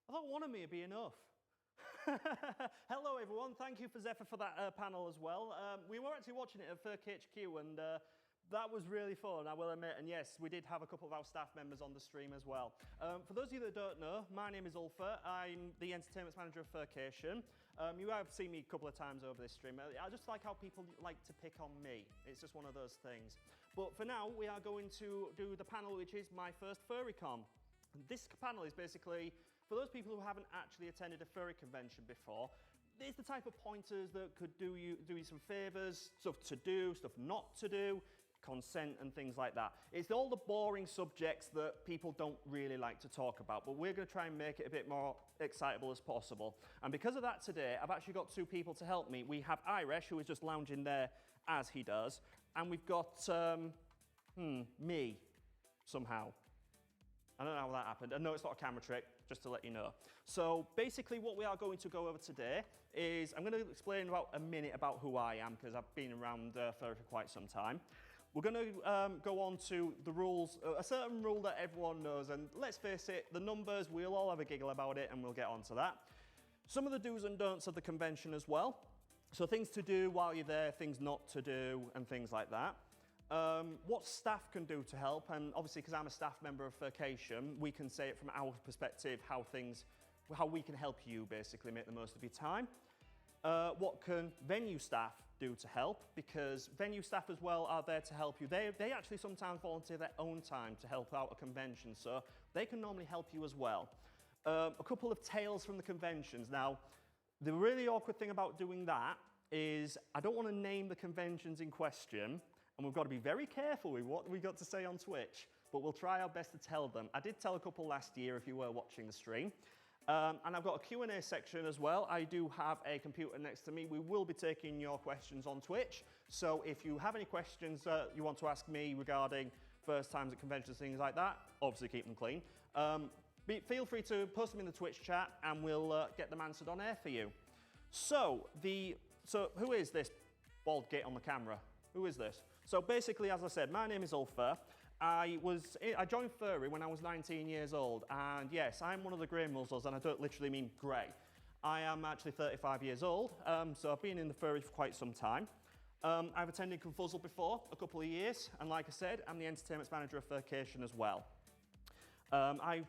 I thought one of me would be enough. Hello everyone, thank you for Zephyr for that panel as well. We were actually watching it at Furk HQ and that was really fun, I will admit, and yes, we did have a couple of our staff members on the stream as well. For those of you that don't know, my name is Ulfer, I'm the entertainment manager of Furcation. You have seen me a couple of times over this stream. I just like how people like to pick on me. It's just one of those things. But for now, we are going to do the panel which is my first Furry Con. And this panel is basically, for those people who haven't actually attended a furry convention before, it's the type of pointers that could do you some favours, stuff to do, stuff not to do, consent and things like that. It's all the boring subjects that people don't really like to talk about, but we're going to try and make it a bit more excitable as possible. And because of that today, I've actually got two people to help me. We have Irish, who is just lounging there as he does, and we've got me, somehow. I don't know how that happened. I know it's not a camera trick, just to let you know. So basically what we are going to go over today is, I'm going to explain in about a minute about who I am, because I've been around furry for quite some time. We're going to go on to the rules, a certain rule that everyone knows, and let's face it, the numbers, we'll all have a giggle about it and we'll get on to that. Some of the do's and don'ts of the convention as well. So things to do while you're there, things not to do, and things like that. What staff can do to help, and obviously because I'm a staff member of Furcation, we can say it from our perspective how we can help you basically make the most of your time. What can venue staff do to help, because venue staff as well are there to help you. They actually sometimes volunteer their own time to help out a convention, so they can normally help you as well. A couple of tales from the conventions. Now, the really awkward thing about doing that is I don't want to name the conventions in question, and we've got to be very careful with what we got to say on Twitch, but we'll try our best to tell them. I did tell a couple last year if you were watching the stream. And I've got a Q&A section as well. I do have a computer next to me. We will be taking your questions on Twitch. So if you have any questions you want to ask me regarding first times at conventions, things like that, obviously keep them clean. Feel free to post them in the Twitch chat and we'll get them answered on air for you. So who is this bald git on the camera? Who is this? So basically, as I said, my name is Ulfer. I joined Furry when I was 19 years old, and yes, I'm one of the grey muzzles, and I don't literally mean grey. I am actually 35 years old, so I've been in the furry for quite some time. I've attended Confuzzle before, a couple of years, and like I said, I'm the entertainment manager of Furcation as well. I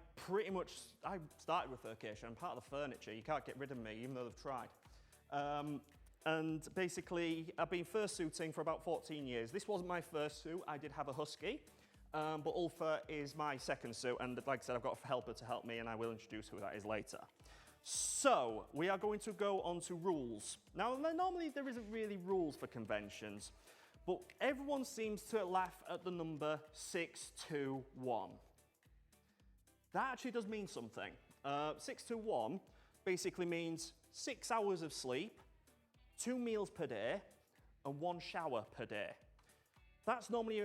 started with Furcation. I'm part of the furniture. You can't get rid of me, even though they've tried. And basically, I've been fursuiting for about 14 years. This wasn't my first suit. I did have a husky, but Ulfer is my second suit. And like I said, I've got a helper to help me, and I will introduce who that is later. So we are going to go on to rules. Now, normally there isn't really rules for conventions, but everyone seems to laugh at the number 621. That actually does mean something. 621 basically means 6 hours of sleep, 2 meals per day, and 1 shower per day. That's normally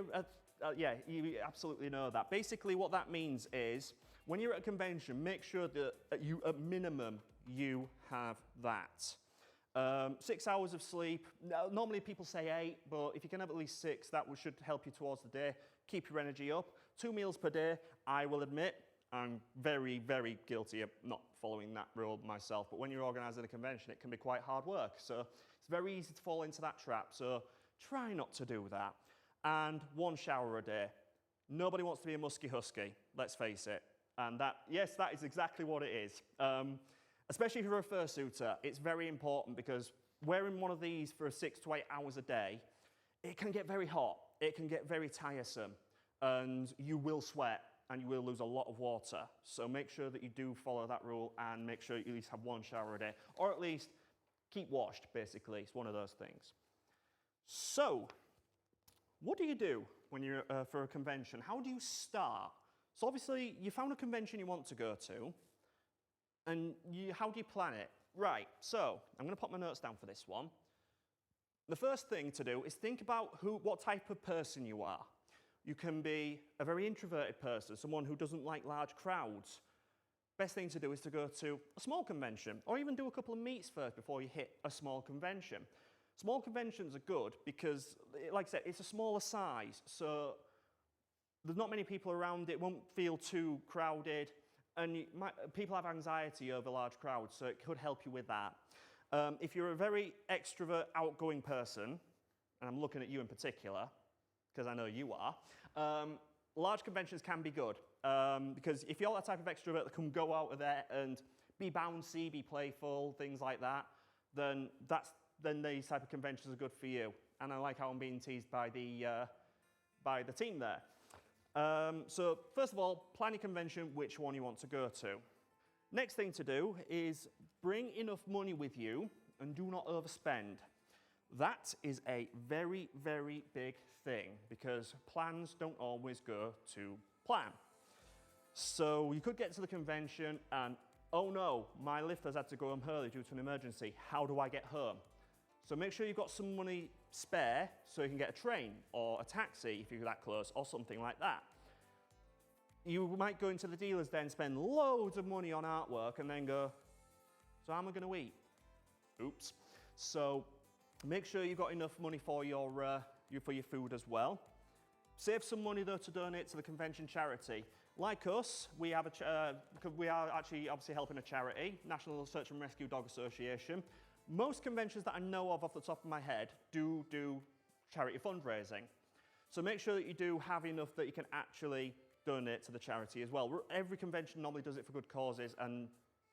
yeah, you absolutely know that. Basically what that means is, when you're at a convention, make sure that at minimum, you have that. 6 hours of sleep, normally people say 8, but if you can have at least 6, that should help you towards the day, keep your energy up. 2 meals per day, I will admit, I'm very, very guilty of not following that rule myself, but when you're organising a convention, it can be quite hard work. So it's very easy to fall into that trap, so try not to do that. And 1 shower a day. Nobody wants to be a musky husky, let's face it. And yes, that is exactly what it is. Especially if you're a fursuiter, it's very important because wearing one of these for 6 to 8 hours a day, it can get very hot, it can get very tiresome, and you will sweat. And you will lose a lot of water. So make sure that you do follow that rule and make sure you at least have 1 shower a day, or at least keep washed, basically. It's one of those things. So, what do you do when you're for a convention? How do you start? So obviously, you found a convention you want to go to, and how do you plan it? Right, so I'm going to pop my notes down for this one. The first thing to do is think about what type of person you are. You can be a very introverted person, someone who doesn't like large crowds. Best thing to do is to go to a small convention, or even do a couple of meets first before you hit a small convention. Small conventions are good because, like I said, it's a smaller size, so there's not many people around, it won't feel too crowded, and people have anxiety over large crowds, so it could help you with that. If you're a very extrovert, outgoing person, and I'm looking at you in particular, because I know you are, large conventions can be good. Because if you're that type of extrovert that can go out there and be bouncy, be playful, things like that, then these type of conventions are good for you. And I like how I'm being teased by the team there. So first of all, plan your convention, which one you want to go to. Next thing to do is bring enough money with you and do not overspend. That is a very, very big thing because plans don't always go to plan. So you could get to the convention and, oh no, my lift has had to go home early due to an emergency. How do I get home? So make sure you've got some money spare so you can get a train or a taxi if you're that close or something like that. You might go into the dealers then, spend loads of money on artwork and then go, so how am I going to eat? Oops. So make sure you've got enough money for your food as well. Save some money though to donate to the convention charity. Like us, we are actually obviously helping a charity, National Search and Rescue Dog Association. Most conventions that I know of off the top of my head do charity fundraising. So make sure that you do have enough that you can actually donate to the charity as well. Every convention normally does it for good causes and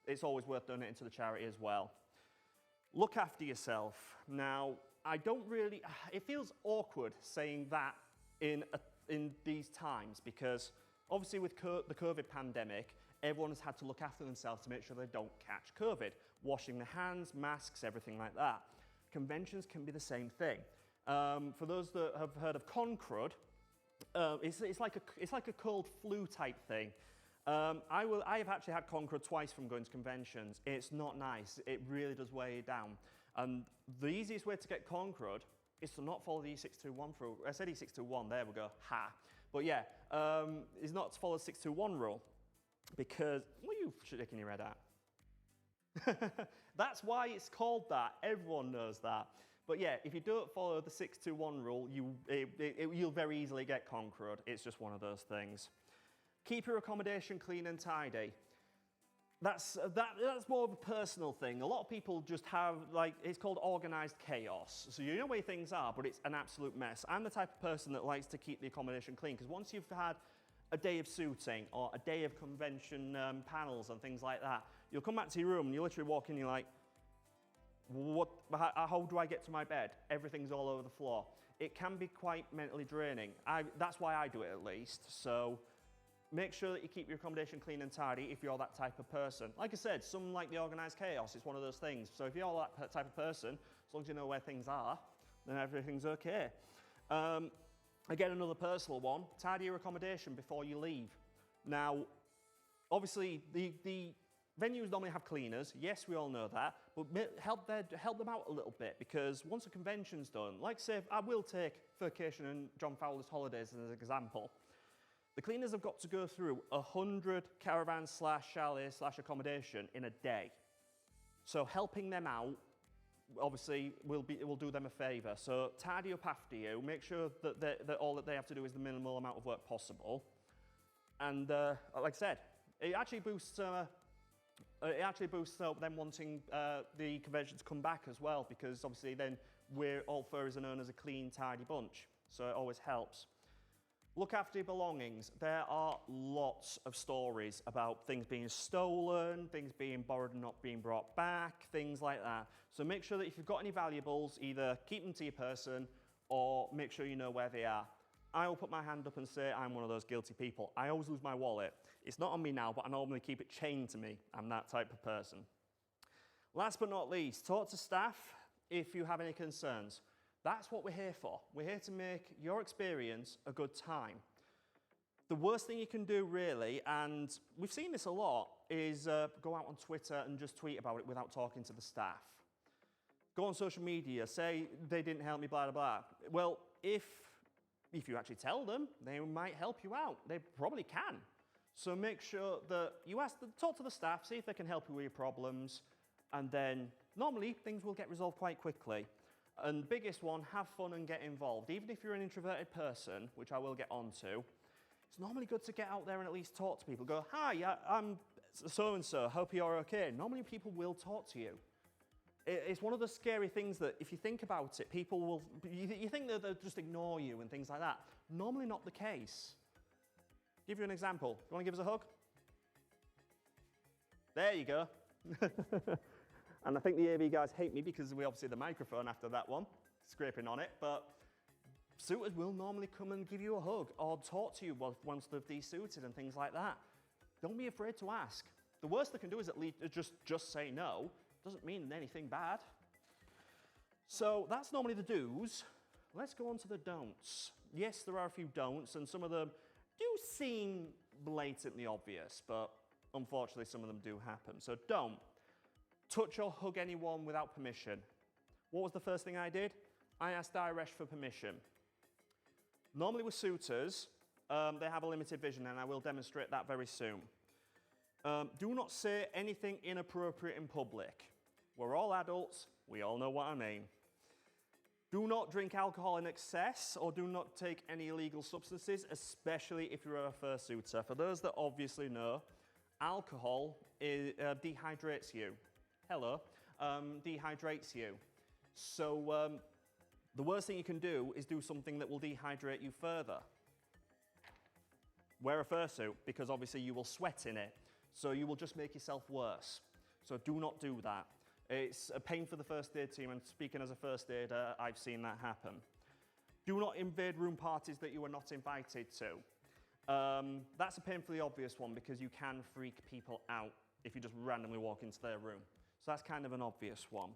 it's always worth donating to the charity as well. Look after yourself. Now, it feels awkward saying that in these times because obviously with the COVID pandemic, everyone has had to look after themselves to make sure they don't catch COVID. Washing their hands, masks, everything like that. Conventions can be the same thing. For those that have heard of con crud, it's like a cold flu type thing. I have actually had con crud twice from going to conventions. It's not nice. It really does weigh you down. And the easiest way to get con crud is to not follow the E621 rule. I said E621, there we go, ha. But yeah, is not to follow the 621 rule because, what are you shaking your head at? That's why it's called that. Everyone knows that. But yeah, if you don't follow the 621 rule, you'll very easily get con crud. It's just one of those things. Keep your accommodation clean and tidy. That's more of a personal thing. A lot of people just have, it's called organised chaos. So you know where things are, but it's an absolute mess. I'm the type of person that likes to keep the accommodation clean, because once you've had a day of suiting or a day of convention panels and things like that, you'll come back to your room and you literally walk in and you're like, how do I get to my bed? Everything's all over the floor. It can be quite mentally draining. That's why I do it at least. So make sure that you keep your accommodation clean and tidy if you're that type of person. Like I said, some like the organised chaos. It's one of those things. So if you're that type of person, as long as you know where things are, then everything's okay. Again, another personal one, tidy your accommodation before you leave. Now, obviously, the venues normally have cleaners. Yes, we all know that, but help them out a little bit, because once a convention's done, like say, I will take Furcation and John Fowler's Holidays as an example. The cleaners have got to go through 100 caravans / chalets / accommodation in a day. So helping them out, obviously, will do them a favour. So tidy up after you. Make sure that all that they have to do is the minimal amount of work possible. And like I said, it actually boosts them wanting the convention to come back as well, because obviously then all furries are known as a clean, tidy bunch. So it always helps. Look after your belongings. There are lots of stories about things being stolen, things being borrowed and not being brought back, things like that. So make sure that if you've got any valuables, either keep them to your person or make sure you know where they are. I will put my hand up and say I'm one of those guilty people. I always lose my wallet. It's not on me now, but I normally keep it chained to me. I'm that type of person. Last but not least, talk to staff if you have any concerns. That's what we're here for. We're here to make your experience a good time. The worst thing you can do, really, and we've seen this a lot, is go out on Twitter and just tweet about it without talking to the staff. Go on social media, say they didn't help me, blah, blah, blah. Well, if you actually tell them, they might help you out. They probably can. So make sure that you talk to the staff, see if they can help you with your problems, and then normally things will get resolved quite quickly. And biggest one, have fun and get involved. Even if you're an introverted person, which I will get onto, it's normally good to get out there and at least talk to people. Go, hi, so-and-so, hope you're okay. Normally people will talk to you. It's one of the scary things that if you think about it, people will, you think that they'll just ignore you and things like that. Normally not the case. Give you an example. You want to give us a hug? There you go. And I think the AV guys hate me because we obviously had the microphone after that one, scraping on it, but suitors will normally come and give you a hug or talk to you once they've desuited and things like that. Don't be afraid to ask. The worst they can do is at least just say no. Doesn't mean anything bad. So that's normally the do's. Let's go on to the don'ts. Yes, there are a few don'ts, and some of them do seem blatantly obvious, but unfortunately some of them do happen. So don't touch or hug anyone without permission. What was the first thing I did? I asked Diresh for permission. Normally with suitors, they have a limited vision, and I will demonstrate that very soon. Do not say anything inappropriate in public. We're all adults, we all know what I mean. Do not drink alcohol in excess, or do not take any illegal substances, especially if you're a fursuiter. For those that obviously know, alcohol dehydrates you. Hello, dehydrates you. So the worst thing you can do is do something that will dehydrate you further. Wear a fursuit, because obviously you will sweat in it. So you will just make yourself worse. So do not do that. It's a pain for the first aid team, and speaking as a first aider, I've seen that happen. Do not invade room parties that you are not invited to. That's a painfully obvious one because you can freak people out if you just randomly walk into their room. So that's kind of an obvious one.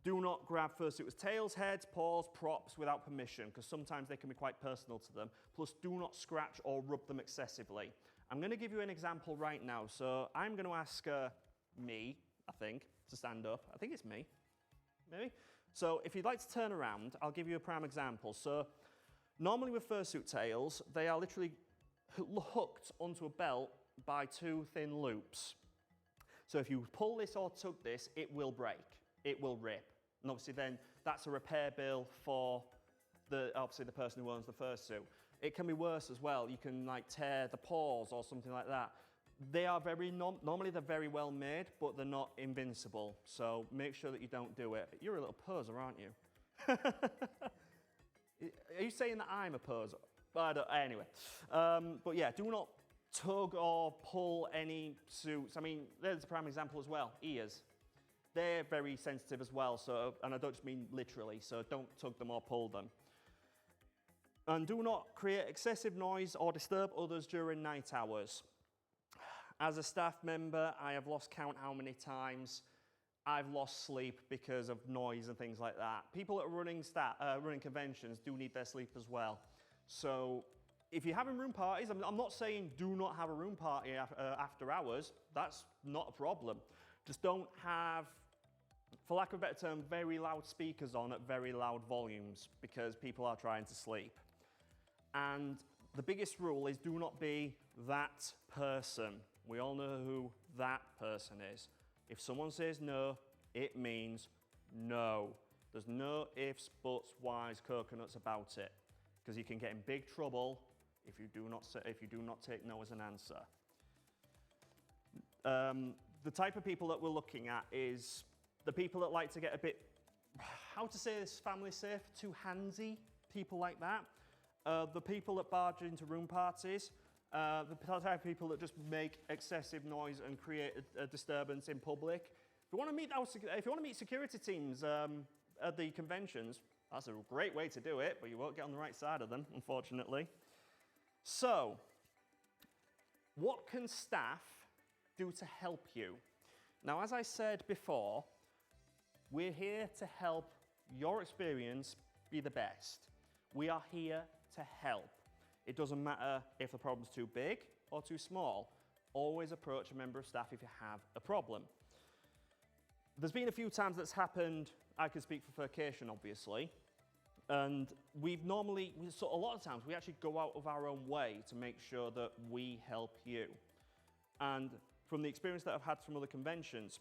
Do not grab fursuiters' tails, heads, paws, props without permission, because sometimes they can be quite personal to them. Plus, do not scratch or rub them excessively. I'm going to give you an example right now. So I'm going to ask me, I think, to stand up. I think it's me, maybe. So if you'd like to turn around, I'll give you a prime example. So normally with fursuit tails, they are literally hooked onto a belt by two thin loops. So if you pull this or tug this, it will break, it will rip. And obviously then that's a repair bill for obviously the person who owns the fursuit. It can be worse as well. You can like tear the paws or something like that. They are normally they're very well made, but they're not invincible. So make sure that you don't do it. You're a little poser, aren't you? Are you saying that I'm a poser? Anyway, but yeah, do not tug or pull any suits. I mean, there's a prime example as well, ears. They're very sensitive as well, so, and I don't just mean literally, so don't tug them or pull them. And do not create excessive noise or disturb others during night hours. As a staff member, I have lost count how many times I've lost sleep because of noise and things like that. People that are running conventions do need their sleep as well. So if you're having room parties, I'm not saying do not have a room party after hours. That's not a problem. Just don't have, for lack of a better term, very loud speakers on at very loud volumes because people are trying to sleep. And the biggest rule is do not be that person. We all know who that person is. If someone says no, it means no. There's no ifs, buts, whys, coconuts about it, because you can get in big trouble if you do not take no as an answer. The type of people that we're looking at is the people that like to get a bit, how to say this, family safe, too handsy, people like that. The people that barge into room parties. The type of people that just make excessive noise and create a disturbance in public. If you want to meet security teams at the conventions, that's a great way to do it, but you won't get on the right side of them, unfortunately. So, what can staff do to help you? Now, as I said before, we're here to help your experience be the best. We are here to help. It doesn't matter if the problem's too big or too small. Always approach a member of staff if you have a problem. There's been a few times that's happened. I can speak for Furcation, obviously. And so a lot of times, we actually go out of our own way to make sure that we help you. And from the experience that I've had from other conventions,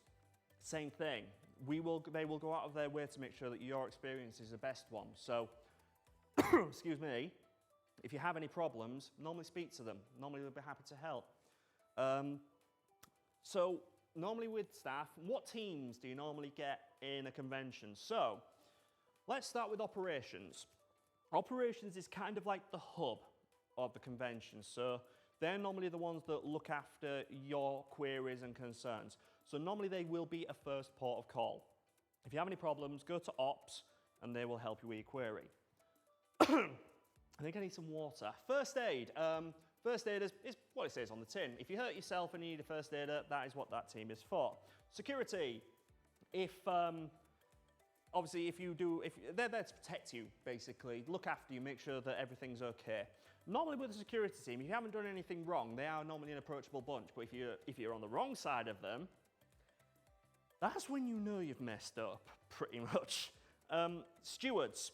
same thing. They will go out of their way to make sure that your experience is the best one. So, excuse me, if you have any problems, normally speak to them. Normally they'll be happy to help. So normally with staff, what teams do you normally get in a convention? So let's start with operations. Operations is kind of like the hub of the convention. So they're normally the ones that look after your queries and concerns. So normally they will be a first port of call. If you have any problems, go to ops and they will help you with your query. I think I need some water. First aid. First aid is what it says on the tin. If you hurt yourself and you need a first aider, that is what that team is for. Security. Obviously, they're there to protect you, basically, look after you, make sure that everything's okay. Normally with a security team, if you haven't done anything wrong, they are normally an approachable bunch. But if you're on the wrong side of them, that's when you know you've messed up, pretty much. Stewards.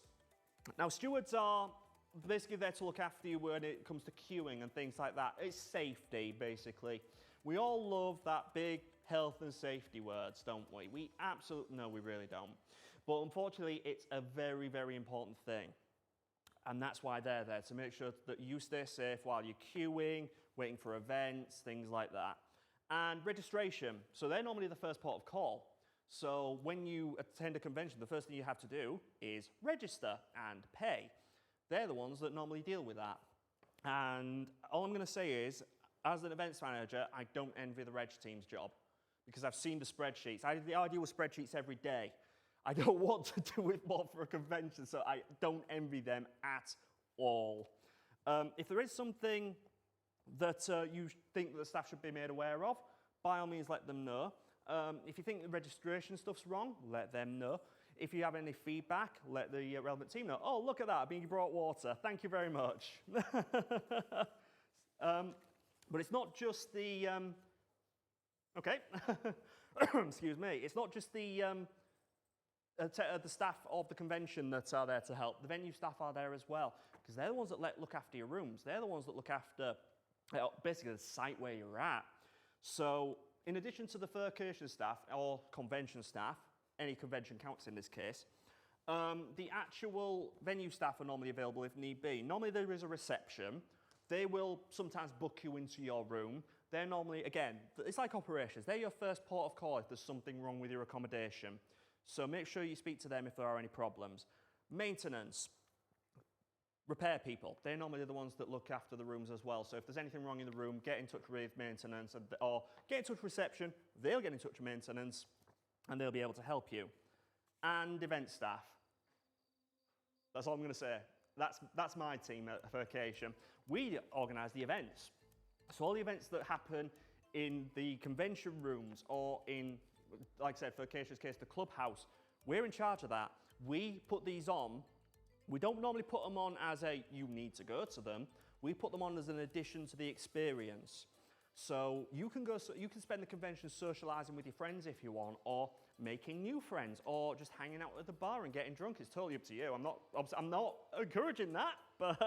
Now, stewards are basically there to look after you when it comes to queuing and things like that. It's safety, basically. We all love that big health and safety words, don't we? No, we really don't. But unfortunately, it's a very, very important thing. And that's why they're there, to make sure that you stay safe while you're queuing, waiting for events, things like that. And registration. So they're normally the first port of call. So when you attend a convention, the first thing you have to do is register and pay. They're the ones that normally deal with that. And all I'm going to say is, as an events manager, I don't envy the reg team's job, because I've seen the spreadsheets. I deal with spreadsheets every day. I don't want to do it more for a convention, so I don't envy them at all. If there is something that you think that the staff should be made aware of, by all means let them know. If you think the registration stuff's wrong, let them know. If you have any feedback, let the relevant team know. Oh, look at that, you brought water. Thank you very much. But it's not just the, excuse me, it's not just the staff of the convention that are there to help. The venue staff are there as well, because they're the ones that look after your rooms. They're the ones that look after basically the site where you're at. So in addition to the Furcation staff or convention staff, any convention counts in this case, the actual venue staff are normally available if need be. Normally there is a reception. They will sometimes book you into your room. They're normally, again, it's like operations. They're your first port of call if there's something wrong with your accommodation. So make sure you speak to them if there are any problems. Maintenance. Repair people. They're normally the ones that look after the rooms as well. So if there's anything wrong in the room, get in touch with maintenance, or get in touch with reception. They'll get in touch with maintenance, and they'll be able to help you. And event staff. That's all I'm going to say. That's my team at Furcation. We organise the events. So all the events that happen in the convention rooms or in, like I said, Furcation's case, the clubhouse, we're in charge of that. We put these on. We don't normally put them on as you need to go to them. We put them on as an addition to the experience. So you can spend the convention socializing with your friends if you want, or making new friends, or just hanging out at the bar and getting drunk. It's totally up to you. I'm not encouraging that, but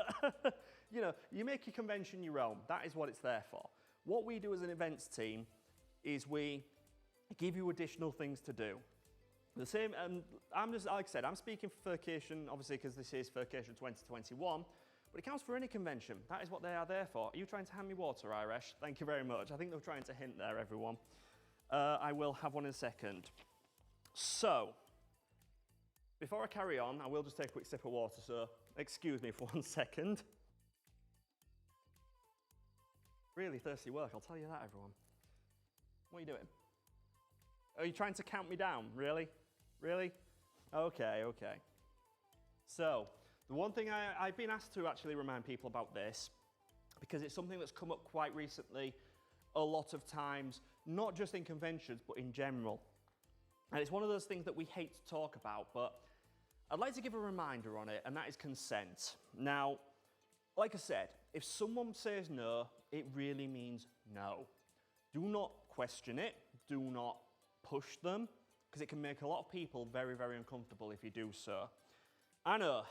you know, you make your convention your own. That is what it's there for. What we do as an events team is we give you additional things to do. The same, I'm just, like I said, I'm speaking for Furcation, obviously, because this is Furcation 2021, but it counts for any convention. That is what they are there for. Are you trying to hand me water, Irish? Thank you very much. I think they were trying to hint there, everyone. I will have one in a second. So, before I carry on, I will just take a quick sip of water, so excuse me for 1 second. Really thirsty work, I'll tell you that, everyone. What are you doing? Are you trying to count me down? Really? Really? Okay. So, the one thing I've been asked to actually remind people about this, because it's something that's come up quite recently, a lot of times, not just in conventions, but in general. And it's one of those things that we hate to talk about, but I'd like to give a reminder on it, and that is consent. Now, like I said, if someone says no, it really means no. Do not question it. Do not push them, because it can make a lot of people very, very uncomfortable if you do so. I know.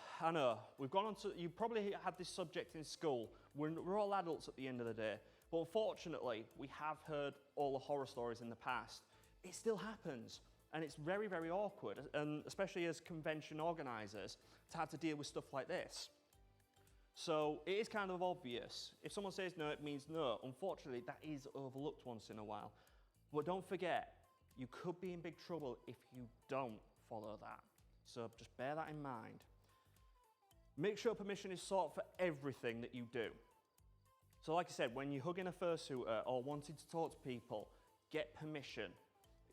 We've gone on to, you probably had this subject in school. We're all adults at the end of the day. But unfortunately, we have heard all the horror stories in the past. It still happens. And it's very, very awkward, and especially as convention organisers, to have to deal with stuff like this. So it is kind of obvious. If someone says no, it means no. Unfortunately, that is overlooked once in a while. But don't forget, you could be in big trouble if you don't follow that. So just bear that in mind. Make sure permission is sought for everything that you do. So like I said, when you're hugging a fursuiter or wanting to talk to people, get permission.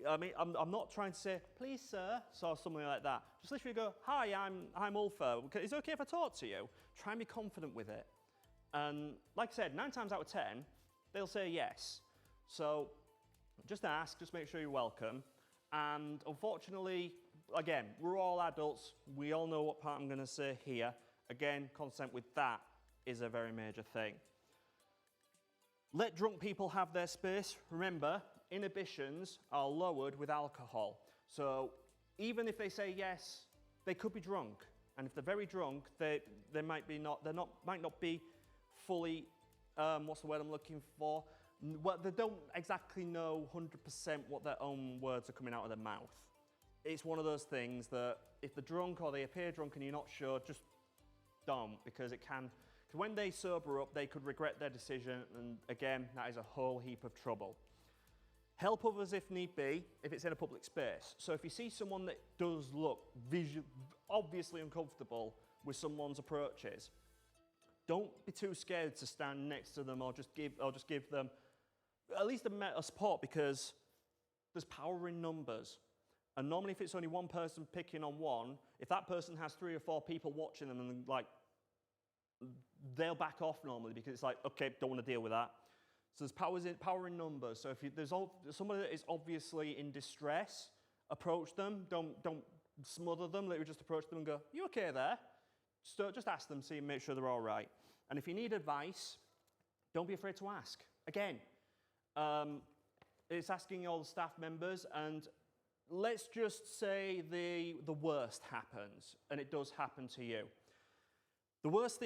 I mean, I'm not trying to say, please sir, or something like that. Just literally go, hi, I'm Ulfer. Is it okay if I talk to you? Try and be confident with it. And like I said, 9 times out of 10, they'll say yes. So just ask, just make sure you're welcome. And unfortunately, again, we're all adults. We all know what part I'm going to say here. Again, consent with that is a very major thing. Let drunk people have their space. Remember, inhibitions are lowered with alcohol. So even if they say yes, they could be drunk. And if they're very drunk, they might not be fully, what's the word I'm looking for? Well, they don't exactly know 100% what their own words are coming out of their mouth. It's one of those things that if they're drunk or they appear drunk and you're not sure, just don't, because it can, when they sober up, they could regret their decision, and again, that is a whole heap of trouble. Help others if need be, if it's in a public space. So if you see someone that does look obviously uncomfortable with someone's approaches, don't be too scared to stand next to them or just give them at least a support, because there's power in numbers. And normally if it's only one person picking on one, if that person has 3 or 4 people watching them, and like, they'll back off normally, because it's like, okay, don't want to deal with that. So there's power in numbers. So if there's somebody that is obviously in distress, approach them. Don't smother them. Literally just approach them and go, you okay there? Just ask them, see, make sure they're all right. And if you need advice, don't be afraid to ask. Again, it's asking all the staff members, and let's just say the worst happens, and it does happen to you. The worst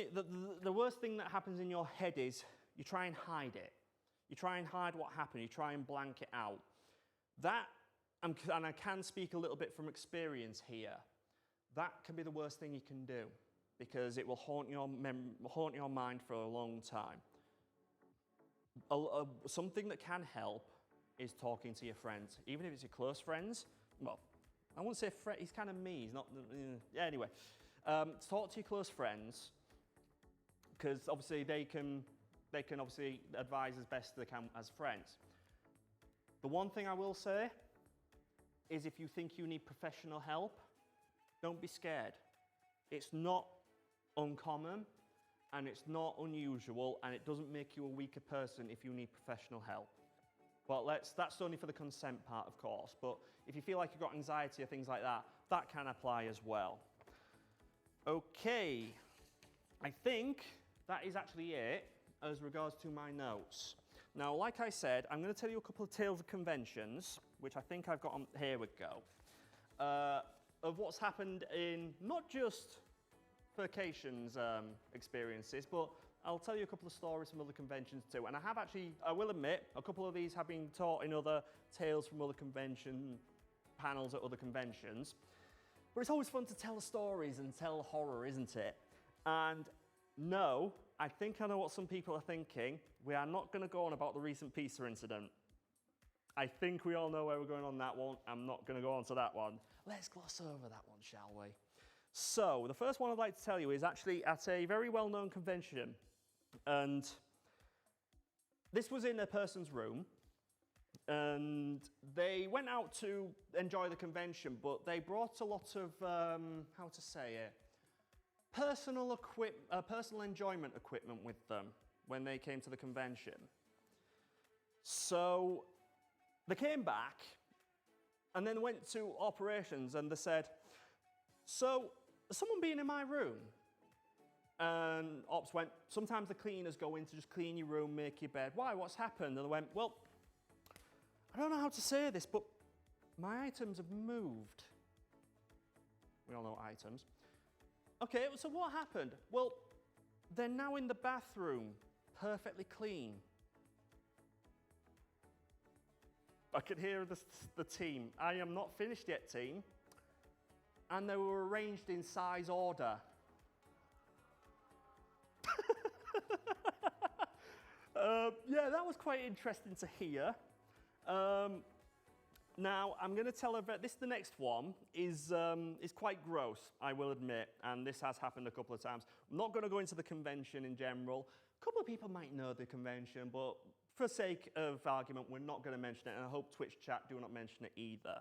thing that happens in your head is you try and hide it. You try and hide what happened. You try and blank it out. That, and I can speak a little bit from experience here, that can be the worst thing you can do, because it will haunt your mind for a long time. Something that can help is talking to your friends, even if it's your close friends. Well, I won't say he's kind of me. He's not. Yeah. Anyway, talk to your close friends, because obviously they can obviously advise as best they can as friends. The one thing I will say is, if you think you need professional help, don't be scared. It's not uncommon, and it's not unusual, and it doesn't make you a weaker person if you need professional help. But that's only for the consent part, of course. But if you feel like you've got anxiety or things like that, that can apply as well. Okay, I think that is actually it as regards to my notes. Now, like I said, I'm going to tell you a couple of tales of conventions, which I think I've got on, here we go, of what's happened in not just Furcation's experiences, but I'll tell you a couple of stories from other conventions too. And I have actually, I will admit, a couple of these have been taught in other tales from other convention panels at other conventions. But it's always fun to tell stories and tell horror, isn't it? And no, I think I know what some people are thinking. We are not going to go on about the recent pizza incident. I think we all know where we're going on that one. I'm not going to go on to that one. Let's gloss over that one, shall we? So, the first one I'd like to tell you is actually at a very well-known convention. And this was in a person's room. And they went out to enjoy the convention, but they brought a lot of, how to say it, personal enjoyment equipment with them when they came to the convention. So they came back and then went to operations, and they said, so has someone been in my room? And ops went, sometimes the cleaners go in to just clean your room, make your bed. Why, what's happened? And they went, well, I don't know how to say this, but my items have moved. We all know items. Okay, so what happened? Well, they're now in the bathroom, perfectly clean. I could hear the team. I am not finished yet, team. And they were arranged in size order. Yeah, that was quite interesting to hear. Now, I'm going to tell the next one is quite gross, I will admit, and this has happened a couple of times. I'm not going to go into the convention in general. A couple of people might know the convention, but for sake of argument, we're not going to mention it, and I hope Twitch chat do not mention it either.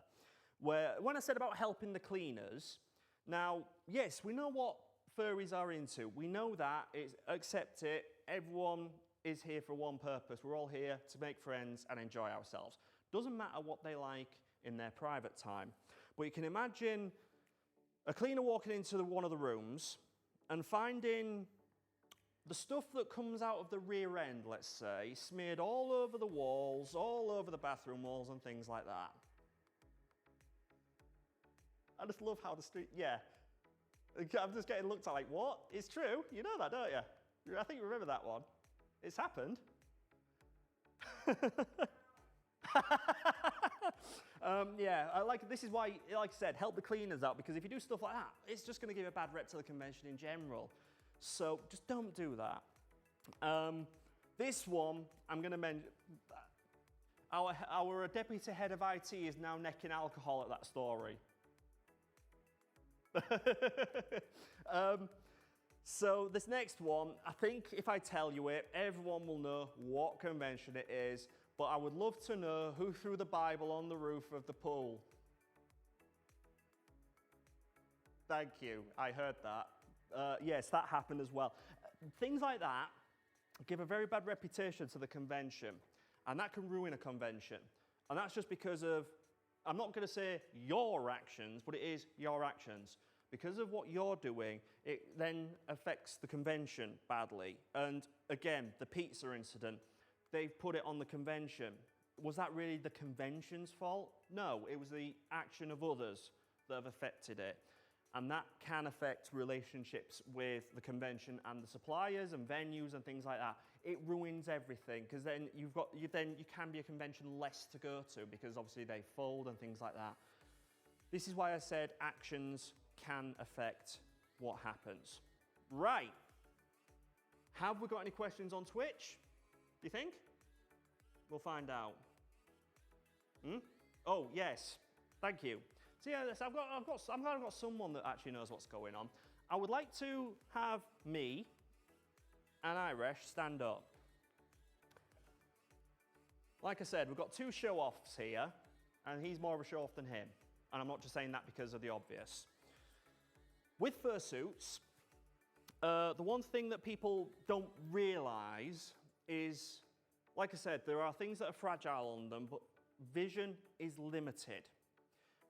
When I said about helping the cleaners, now, yes, we know what furries are into. We know that, accept it, everyone is here for one purpose. We're all here to make friends and enjoy ourselves. Doesn't matter what they like in their private time. But you can imagine a cleaner walking into one of the rooms and finding the stuff that comes out of the rear end, let's say, smeared all over the walls, all over the bathroom walls and things like that. I just love how the street, yeah. I'm just getting looked at like, what? It's true, you know that, don't you? I think you remember that one. It's happened. Yeah, this is why, like I said, help the cleaners out, because if you do stuff like that, it's just going to give a bad rep to the convention in general. So just don't do that. This one, I'm going to mention, our deputy head of IT is now necking alcohol at that story. So this next one, I think if I tell you it, everyone will know what convention it is. But I would love to know who threw the Bible on the roof of the pool. Thank you, I heard that. Yes, that happened as well. Things like that give a very bad reputation to the convention, and that can ruin a convention. And that's just because of, I'm not going to say your actions, but it is your actions. Because of what you're doing, it then affects the convention badly. And again, the pizza incident. They've put it on the convention. Was that really the convention's fault? No, it was the action of others that have affected it. And that can affect relationships with the convention and the suppliers and venues and things like that. It ruins everything, because then you can be a convention less to go to, because obviously they fold and things like that. This is why I said actions can affect what happens. Right. Have we got any questions on Twitch? Do you think? We'll find out. Oh, yes. Thank you. So yeah, I'm glad I've got someone that actually knows what's going on. I would like to have me and Irish stand up. Like I said, we've got two show-offs here, and he's more of a show-off than him. And I'm not just saying that because of the obvious. With fursuits, the one thing that people don't realise is, like I said, there are things that are fragile on them, but vision is limited.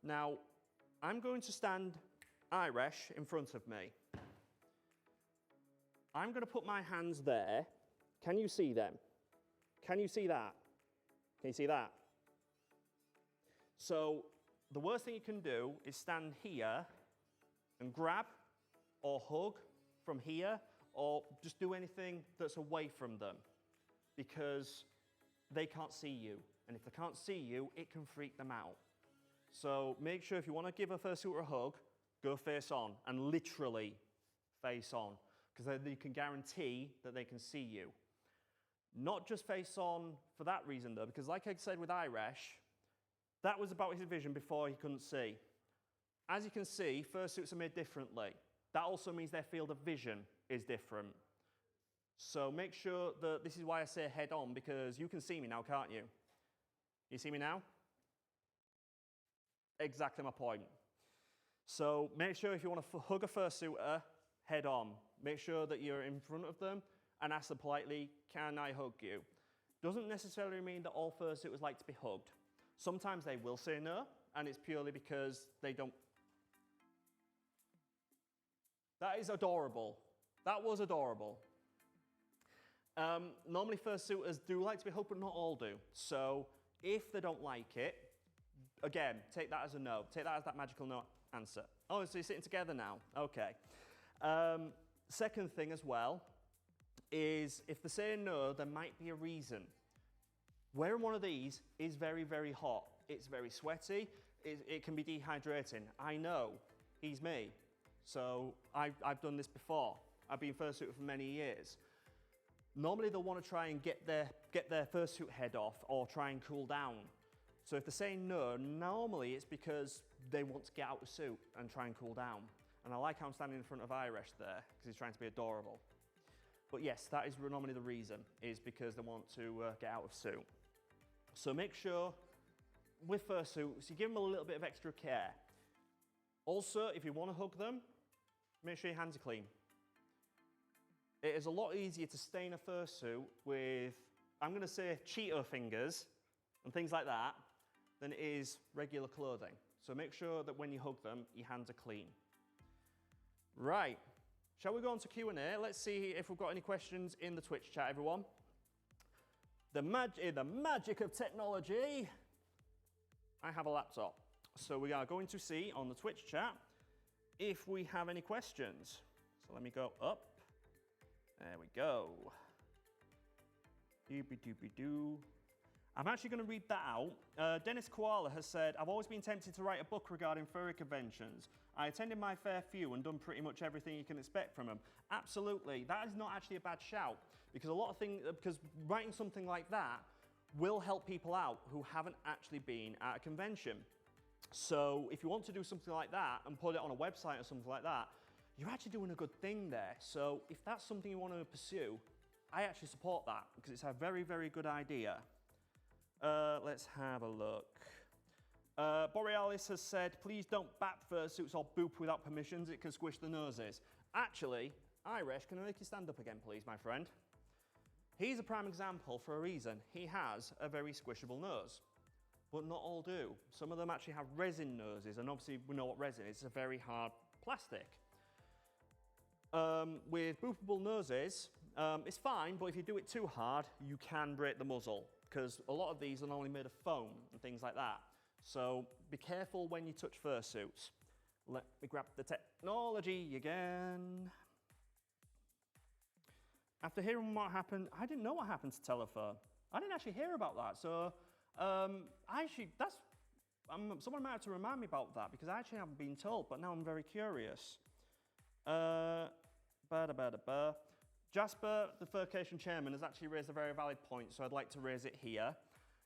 Now, I'm going to stand Irish in front of me. I'm going to put my hands there. Can you see them? Can you see that? Can you see that? So, the worst thing you can do is stand here and grab or hug from here, or just do anything that's away from them, because they can't see you. And if they can't see you, it can freak them out. So make sure if you want to give a fursuiter a hug, go face on, and literally face on, because then you can guarantee that they can see you. Not just face on for that reason though, because like I said with Irish, that was about his vision before he couldn't see. As you can see, fursuits are made differently. That also means their field of vision is different. So make sure that, this is why I say head on, because you can see me now, can't you? You see me now? Exactly my point. So make sure if you want to hug a fursuiter, head on. Make sure that you're in front of them and ask them politely, can I hug you? Doesn't necessarily mean that all fursuiters like to be hugged. Sometimes they will say no, and it's purely because they don't. That is adorable. That was adorable. Normally fursuiters do like to be hugged, but not all do. So if they don't like it, again, take that as a no. Take that as that magical no answer. Oh, so you're sitting together now? Okay. Second thing as well is if they're saying no, there might be a reason. Wearing one of these is very, very hot. It's very sweaty. It can be dehydrating. I know. He's me. So I've done this before. I've been fursuiter for many years. Normally they'll want to try and get their fursuit head off or try and cool down. So if they're saying no, normally it's because they want to get out of the suit and try and cool down. And I like how I'm standing in front of Irish there, because he's trying to be adorable. But yes, that is normally the reason, is because they want to get out of suit. So make sure, with fursuits, you give them a little bit of extra care. Also, if you want to hug them, make sure your hands are clean. It is a lot easier to stain a fursuit with, I'm going to say, Cheeto fingers and things like that, than it is regular clothing. So make sure that when you hug them, your hands are clean. Right, shall we go on to Q&A? Let's see if we've got any questions in the Twitch chat, everyone. The magic of technology. I have a laptop. So we are going to see on the Twitch chat if we have any questions. So let me go up. There we go. Doobie-doobie-doo. I'm actually going to read that out. Dennis Koala has said, I've always been tempted to write a book regarding furry conventions. I attended my fair few and done pretty much everything you can expect from them. Absolutely. That is not actually a bad shout, because a lot of things, because writing something like that will help people out who haven't actually been at a convention. So if you want to do something like that and put it on a website or something like that, you're actually doing a good thing there. So if that's something you want to pursue, I actually support that, because it's a very, very good idea. Let's have a look. Borealis has said, please don't bat fursuits or boop without permissions, it can squish the noses. Actually, Irish, can I make you stand up again, please, my friend? He's a prime example for a reason. He has a very squishable nose, but not all do. Some of them actually have resin noses, and obviously we know what resin is. It's a very hard plastic. With boopable noses, it's fine, but if you do it too hard, you can break the muzzle, because a lot of these are normally made of foam and things like that. So be careful when you touch fursuits. Let me grab the technology again. After hearing what happened, I didn't know what happened to Telefur. I didn't actually hear about that. So someone might have to remind me about that, because I actually haven't been told, but now I'm very curious. Jasper, the Furcation chairman, has actually raised a very valid point, so I'd like to raise it here.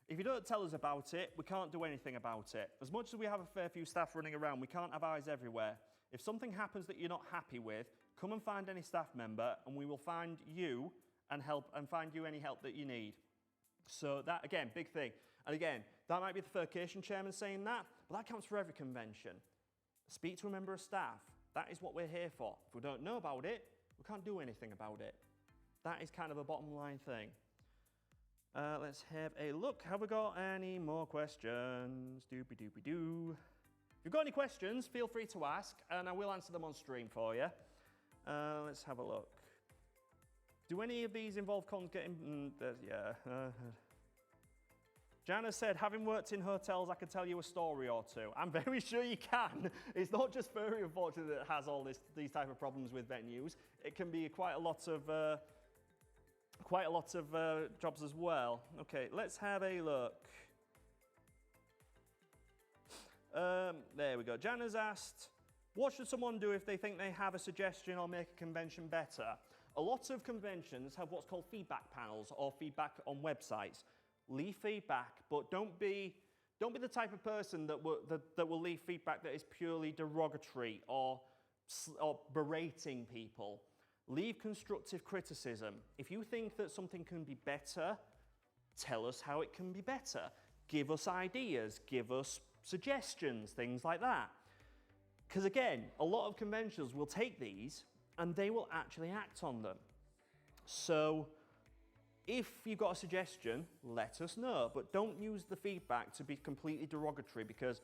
If you don't tell us about it, we can't do anything about it. As much as we have a fair few staff running around, we can't have eyes everywhere. If something happens that you're not happy with, come and find any staff member, and we will find you and find you any help that you need. So that, again, big thing. And again, that might be the Furcation chairman saying that, but that counts for every convention. Speak to a member of staff. That is what we're here for. If we don't know about it, we can't do anything about it. That is kind of a bottom line thing. Let's have a look. Have we got any more questions? Doobie-doobie-doo. If you've got any questions, feel free to ask, and I will answer them on stream for you. Let's have a look. Do any of these involve cons getting... Jana said, having worked in hotels, I could tell you a story or two. I'm very sure you can. It's not just Furry, unfortunately, that has all these type of problems with venues. It can be quite a lot of jobs as well. Okay, let's have a look. There we go. Jana's asked, what should someone do if they think they have a suggestion or make a convention better? A lot of conventions have what's called feedback panels or feedback on websites. Leave feedback, but don't be the type of person that will leave feedback that is purely derogatory or berating people. Leave constructive criticism. If you think that something can be better, tell us how it can be better. Give us ideas, give us suggestions, things like that. Because again, a lot of conventions will take these and they will actually act on them. So if you've got a suggestion, let us know, but don't use the feedback to be completely derogatory, because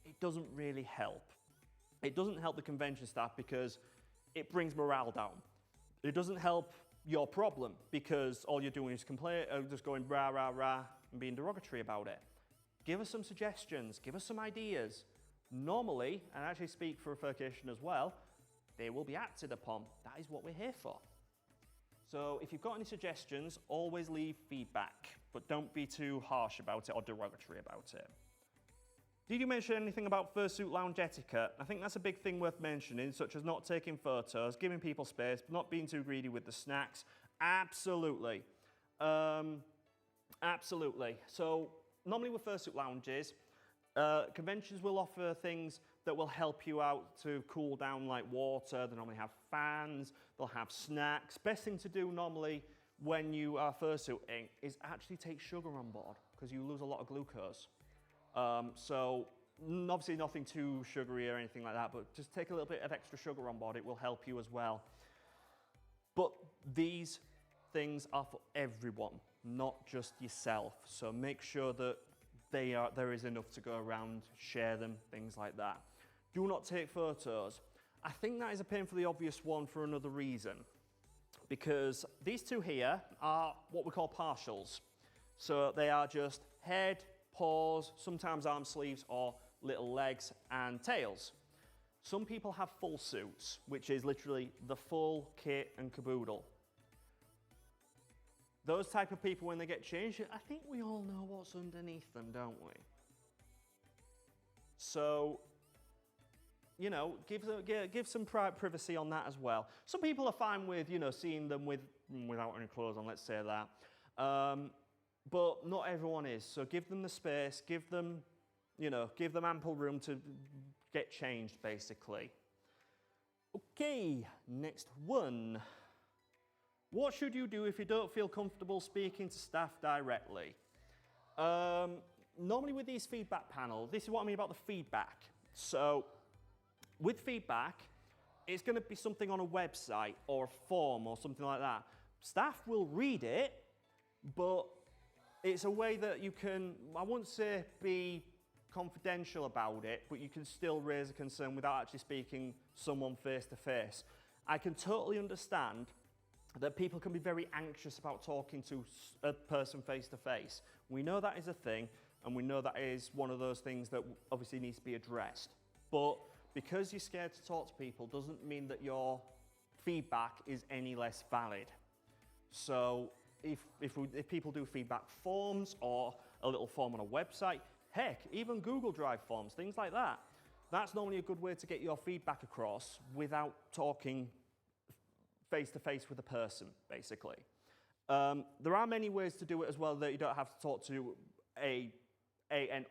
it doesn't really help. It doesn't help the convention staff because it brings morale down. It doesn't help your problem because all you're doing is just going rah, rah, rah and being derogatory about it. Give us some suggestions, give us some ideas. Normally, and I actually speak for Furcation as well, they will be acted upon. That is what we're here for. So if you've got any suggestions, always leave feedback, but don't be too harsh about it or derogatory about it. Did you mention anything about fursuit lounge etiquette? I think that's a big thing worth mentioning, such as not taking photos, giving people space, not being too greedy with the snacks. Absolutely. Absolutely. So normally with fursuit lounges, conventions will offer things that will help you out to cool down, like water. They normally have fans, they'll have snacks. Best thing to do normally when you are fursuiting is actually take sugar on board, because you lose a lot of glucose. So obviously nothing too sugary or anything like that, but just take a little bit of extra sugar on board. It will help you as well. But these things are for everyone, not just yourself. So make sure that there is enough to go around, share them, things like that. Do not take photos. I think that is a painfully obvious one for another reason, because these two here are what we call partials. So they are just head, paws, sometimes arm sleeves or little legs and tails. Some people have full suits, which is literally the full kit and caboodle. Those type of people, when they get changed, I think we all know what's underneath them, don't we? So, you know, give some privacy on that as well. Some people are fine with, you know, seeing them without any clothes on, let's say that. But not everyone is. So give them the space, give them ample room to get changed, basically. Okay, next one. What should you do if you don't feel comfortable speaking to staff directly? Normally with these feedback panels, this is what I mean about the feedback. So with feedback, it's going to be something on a website or a form or something like that. Staff will read it, but it's a way that you can, I wouldn't say be confidential about it, but you can still raise a concern without actually speaking to someone face to face. I can totally understand that people can be very anxious about talking to a person face to face. We know that is a thing, and we know that is one of those things that obviously needs to be addressed. But because you're scared to talk to people doesn't mean that your feedback is any less valid. So if people do feedback forms or a little form on a website, heck, even Google Drive forms, things like that, that's normally a good way to get your feedback across without talking face-to-face with a person, basically. There are many ways to do it as well that you don't have to talk to an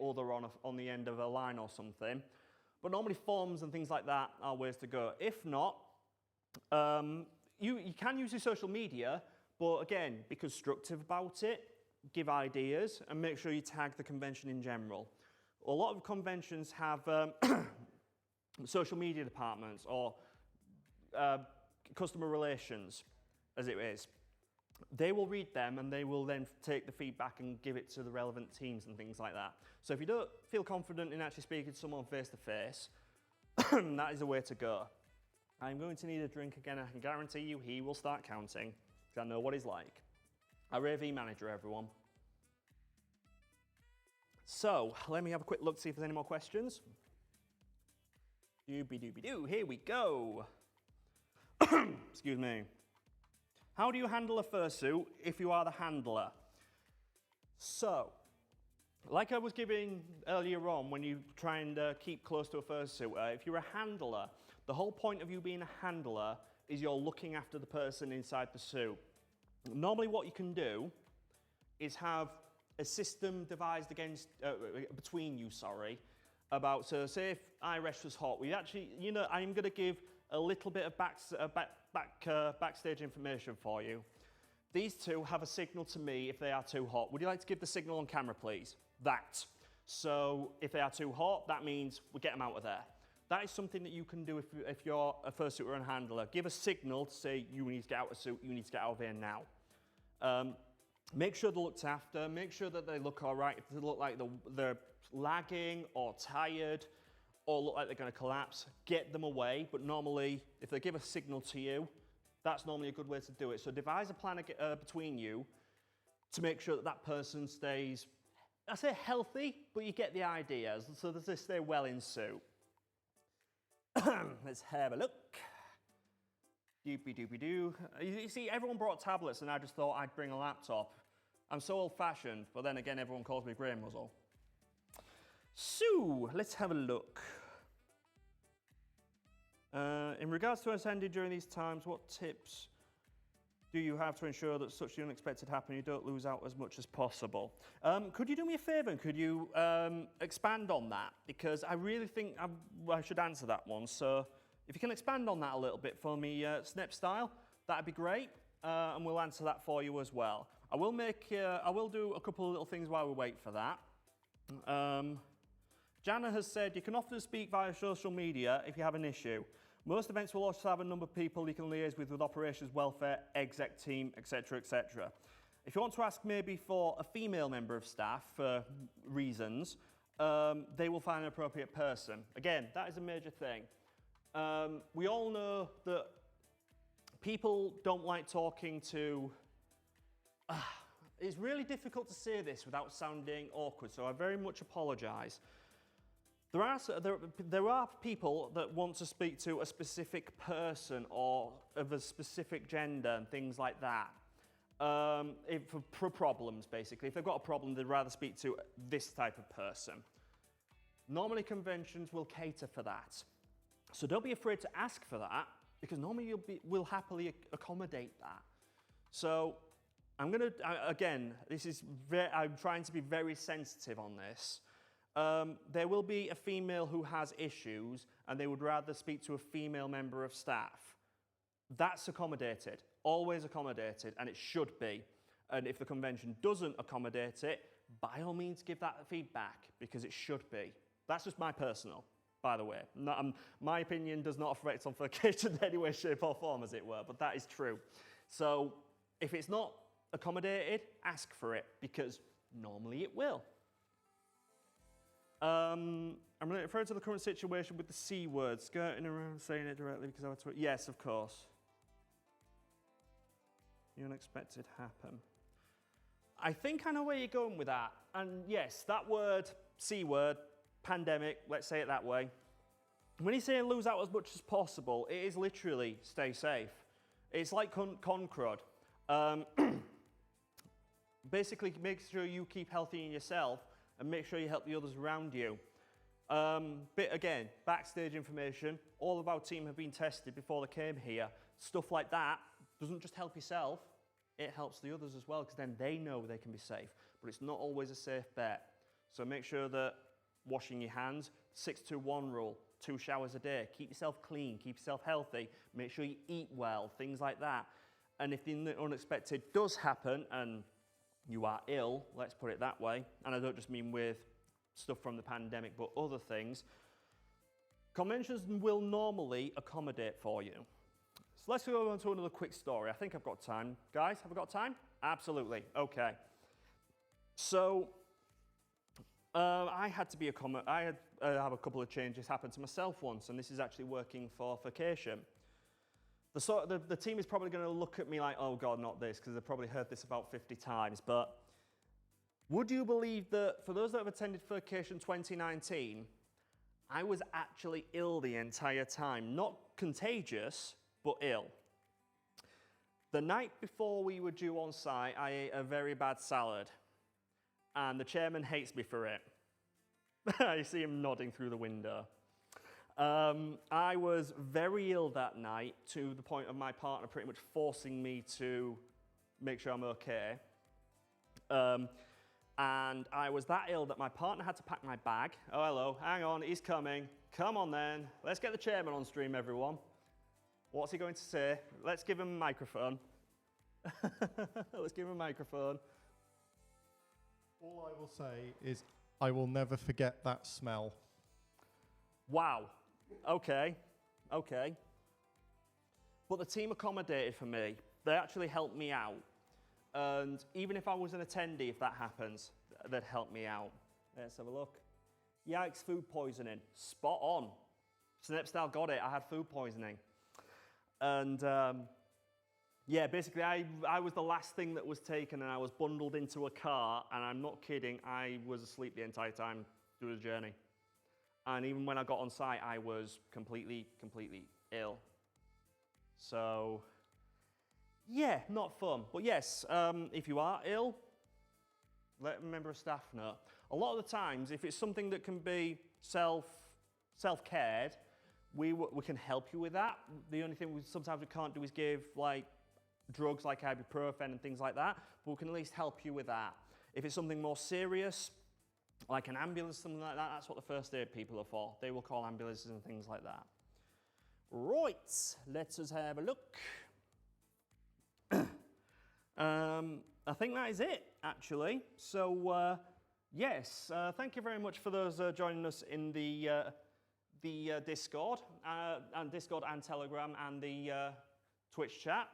other on the end of a line or something. But normally forms and things like that are ways to go. If not, you can use your social media, but again, be constructive about it, give ideas, and make sure you tag the convention in general. A lot of conventions have social media departments or customer relations, as it is. They will read them and they will then take the feedback and give it to the relevant teams and things like that. So if you don't feel confident in actually speaking to someone face to face, that is the way to go. I'm going to need a drink again. I can guarantee you he will start counting, because I know what he's like. Our AV manager, everyone. So let me have a quick look to see if there's any more questions. Doobie-doobie-doo, here we go. Excuse me. How do you handle a fursuit if you are the handler? So, like I was giving earlier on, when you try and keep close to a fursuit, if you're a handler, the whole point of you being a handler is you're looking after the person inside the suit. Normally what you can do is have a system devised between you, about, so say if iResh was hot, we actually, you know, I'm going to give a little bit of backstage information for you. These two have a signal to me if they are too hot. Would you like to give the signal on camera, please? That. So if they are too hot, that means we get them out of there. That is something that you can do if you're a fursuiter and handler. Give a signal to say, you need to get out of suit, you need to get out of here now. Make sure they're looked after, make sure that they look all right. If they look like they're lagging or tired or look like they're going to collapse, get them away. But normally, if they give a signal to you, that's normally a good way to do it. So devise a plan between you to make sure that that person stays, I say healthy, but you get the idea, so that they stay well in suit. Let's have a look. Doopy-doopy-doo. You see, everyone brought tablets and I just thought I'd bring a laptop. I'm so old-fashioned, but then again, everyone calls me grey muzzle. So, let's have a look. In regards to attending during these times, what tips do you have to ensure that such the unexpected happen, you don't lose out as much as possible? Could you do me a favour and could you expand on that? Because I really think I should answer that one. So if you can expand on that a little bit for me, Snip style, that'd be great. And we'll answer that for you as well. I will do a couple of little things while we wait for that. Jana has said you can often speak via social media if you have an issue. Most events will also have a number of people you can liaise with operations, welfare, exec team, etc., etc. If you want to ask maybe for a female member of staff for reasons, they will find an appropriate person. Again, that is a major thing. We all know that people don't like talking to... it's really difficult to say this without sounding awkward, so I very much apologise. There are people that want to speak to a specific person or of a specific gender and things like that. For problems, basically. If they've got a problem, they'd rather speak to this type of person. Normally conventions will cater for that. So don't be afraid to ask for that, because normally we'll happily accommodate that. So I'm trying to be very sensitive on this. There will be a female who has issues and they would rather speak to a female member of staff. That's accommodated, always accommodated, and it should be. And if the convention doesn't accommodate it, by all means give that feedback, because it should be. That's just my personal, by the way. My opinion does not affect on Furcation in any way, shape or form, as it were, but that is true. So if it's not accommodated, ask for it, because normally it will. I'm referring to the current situation with the C word, skirting around saying it directly because I would... Yes, of course. The unexpected happen. I think I know where you're going with that. And yes, that word, C word, pandemic, let's say it that way. When you say lose out as much as possible, it is literally stay safe. It's like con crud. Basically, make sure you keep healthy in yourself and make sure you help the others around you. But again, backstage information, all of our team have been tested before they came here. Stuff like that doesn't just help yourself, it helps the others as well, because then they know they can be safe. But it's not always a safe bet. So make sure that washing your hands, 6-2-1 rule, 2 showers a day, keep yourself clean, keep yourself healthy, make sure you eat well, things like that. And if the unexpected does happen and you are ill, let's put it that way, and I don't just mean with stuff from the pandemic, but other things, conventions will normally accommodate for you. So let's go on to another quick story. I think I've got time. Guys, have I got time? Absolutely, okay. So, I had have a couple of changes happen to myself once, and this is actually working for Furcation. The team is probably going to look at me like, oh God, not this, because they've probably heard this about 50 times, but would you believe that for those that have attended Furcation 2019, I was actually ill the entire time. Not contagious, but ill. The night before we were due on site, I ate a very bad salad, and the chairman hates me for it. I see him nodding through the window. I was very ill that night, to the point of my partner pretty much forcing me to make sure I'm okay. And I was that ill that my partner had to pack my bag. Oh, hello, hang on, he's coming. Come on then, let's get the chairman on stream, everyone. What's he going to say? Let's give him a microphone. Let's give him a microphone. All I will say is I will never forget that smell. Wow. Okay. Okay. But the team accommodated for me. They actually helped me out. And even if I was an attendee, if that happens, they'd help me out. Let's have a look. Yikes, food poisoning. Spot on. Snipstyle got it. I had food poisoning. And yeah, basically I was the last thing that was taken, and I was bundled into a car, and I'm not kidding, I was asleep the entire time through the journey. And even when I got on site, I was completely ill. So, yeah, not fun. But yes, if you are ill, let a member of staff know. A lot of the times, if it's something that can be self-cared, we can help you with that. The only thing sometimes we can't do is give like drugs like ibuprofen and things like that, but we can at least help you with that. If it's something more serious, like an ambulance, something like that, that's what the first aid people are for. They will call ambulances and things like that. Right, let's us have a look. I think that is it, actually. So, yes, thank you very much for those joining us in the Discord, and Telegram, and the Twitch chat.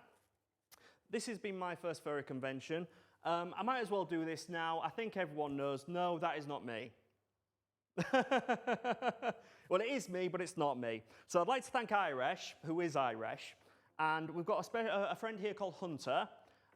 This has been my first furry convention. I might as well do this now. I think everyone knows, no, that is not me. Well, it is me, but it's not me. So I'd like to thank Irish, who is Irish, and we've got a friend here called Hunter,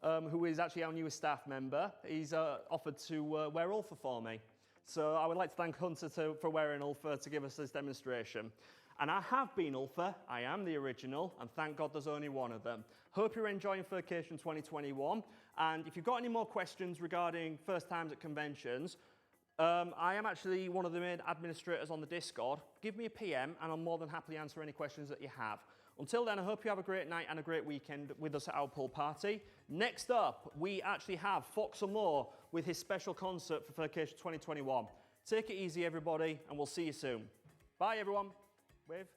who is actually our newest staff member. He's offered to wear Ulfer for me. So I would like to thank Hunter for wearing Ulfer to give us this demonstration. And I have been Ulfer, I am the original, and thank God there's only one of them. Hope you're enjoying Furcation 2021, and if you've got any more questions regarding first times at conventions, I am actually one of the main administrators on the Discord. Give me a PM, and I'll more than happily answer any questions that you have. Until then, I hope you have a great night and a great weekend with us at our pool party. Next up, we actually have Fox and More with his special concert for Furcation 2021. Take it easy, everybody, and we'll see you soon. Bye, everyone. Wave.